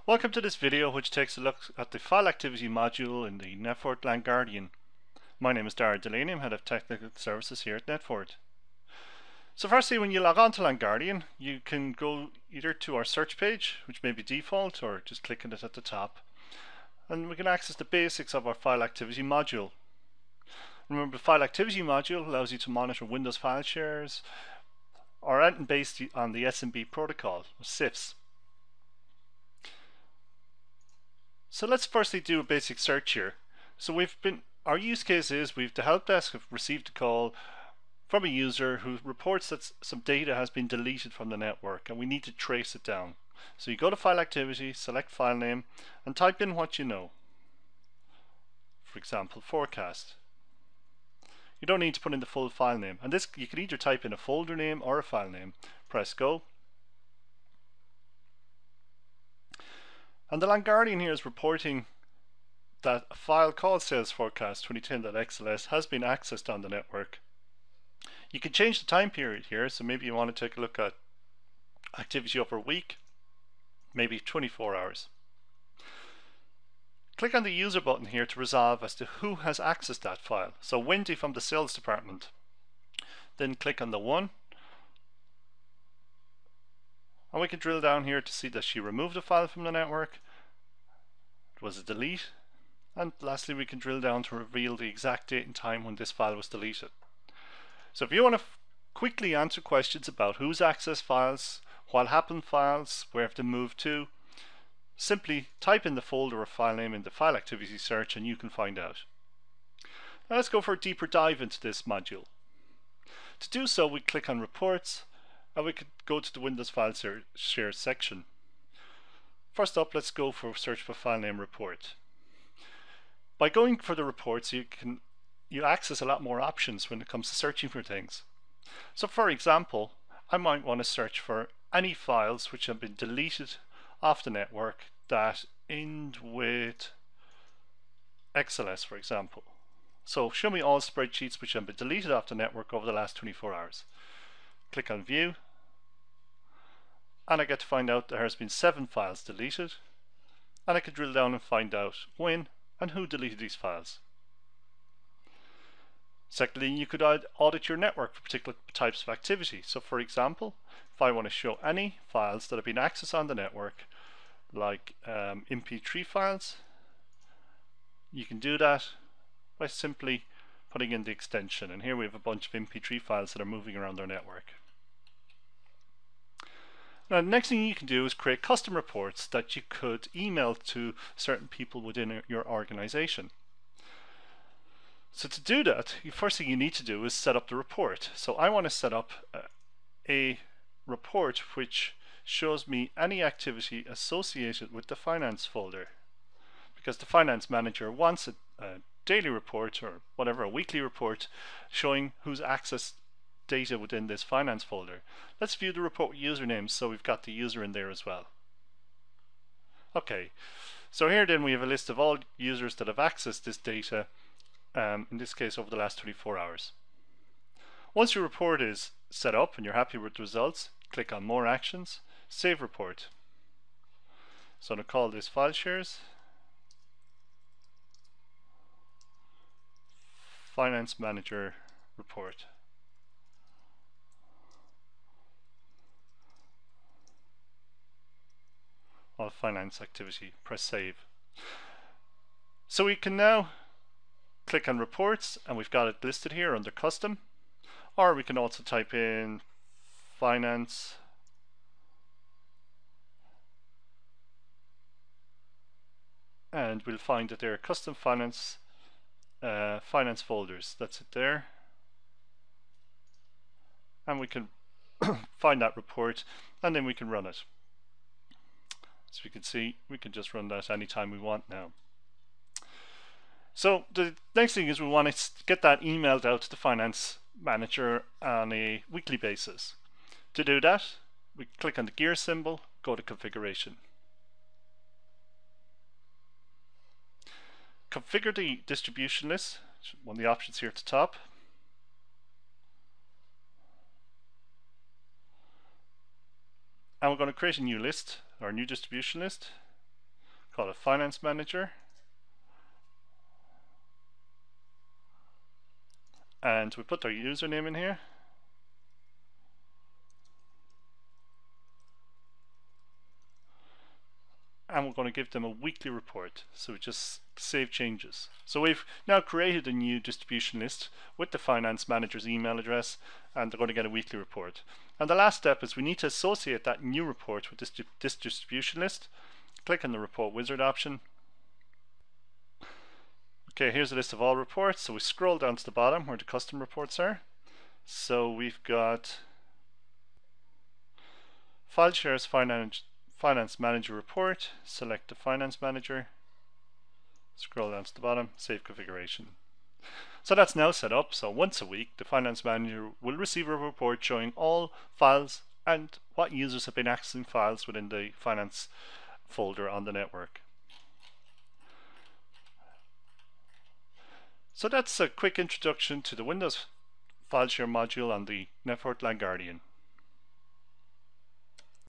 Welcome to this video which takes a look at the file activity module in the Netfort LANGuardian. My name is Darragh Delaney, I'm Head of Technical Services here at Netfort. So firstly, when you log on to LANGuardian, you can go either to our search page, which may be default, or just click on it at the top. And we can access the basics of our file activity module. Remember, the file activity module allows you to monitor Windows file shares or anything based on the SMB protocol, or CIFS. So let's firstly do a basic search here. So our use case is the help desk have received a call from a user who reports that some data has been deleted from the network and we need to trace it down. So you go to File Activity, select File Name and type in what you know. For example, forecast. You don't need to put in the full file name, and this you can either type in a folder name or a file name. Press go. And the LANGuardian here is reporting that a file called salesforecast2010.xls has been accessed on the network. You can change the time period here, so maybe you want to take a look at activity over a week, maybe 24 hours. Click on the user button here to resolve as to who has accessed that file. So Wendy from the sales department. Then click on the 1. And we can drill down here to see that she removed a file from the network. It was a delete. And lastly, we can drill down to reveal the exact date and time when this file was deleted. So if you want to quickly answer questions about who's accessed files, what happened files, where have they moved to, simply type in the folder or file name in the file activity search and you can find out. Now let's go for a deeper dive into this module. To do so, we click on Reports and we could go to the Windows File Share section. First up, let's go for search for file name report. By going for the reports, you access a lot more options when it comes to searching for things. So for example, I might want to search for any files which have been deleted off the network that end with XLS, for example. So show me all spreadsheets which have been deleted off the network over the last 24 hours. Click on View, and I get to find out there has been 7 files deleted, and I can drill down and find out when and who deleted these files. Secondly, you could audit your network for particular types of activity. So for example, if I want to show any files that have been accessed on the network, like MP3 files, you can do that by simply putting in the extension. And here we have a bunch of MP3 files that are moving around our network. Now the next thing you can do is create custom reports that you could email to certain people within your organization. So to do that, the first thing you need to do is set up the report. So I want to set up a report which shows me any activity associated with the finance folder, because the finance manager wants a daily report or whatever, a weekly report showing who's accessed data within this finance folder. Let's view the report username, so we've got the user in there as well. Okay, so here then we have a list of all users that have accessed this data, in this case over the last 24 hours. Once your report is set up and you're happy with the results, click on More Actions, Save Report. So I'm going to call this File Shares Finance Manager Report. All finance activity. Press Save. So we can now click on Reports and we've got it listed here under Custom, or we can also type in Finance and we'll find that there are custom finance folders. That's it there, and we can find that report and then we can run it. As we can see, we can just run that anytime we want now. So the next thing is we want to get that emailed out to the finance manager on a weekly basis. To do that, we click on the gear symbol, go to Configuration. Configure the distribution list, one of the options here at the top. And we're going to create a new list, or a new distribution list. call it Finance Manager, and we put our username in here. And we're going to give them a weekly report. So we just save changes. So we've now created a new distribution list with the finance manager's email address, and they're going to get a weekly report. And the last step is we need to associate that new report with this distribution list. Click on the report wizard option. Okay, here's a list of all reports. So we scroll down to the bottom where the custom reports are. So we've got file shares Finance Manager report, select the Finance Manager, scroll down to the bottom, save configuration. So that's now set up, so once a week the Finance Manager will receive a report showing all files and what users have been accessing files within the Finance folder on the network. So that's a quick introduction to the Windows file share module on the network LANGuardian.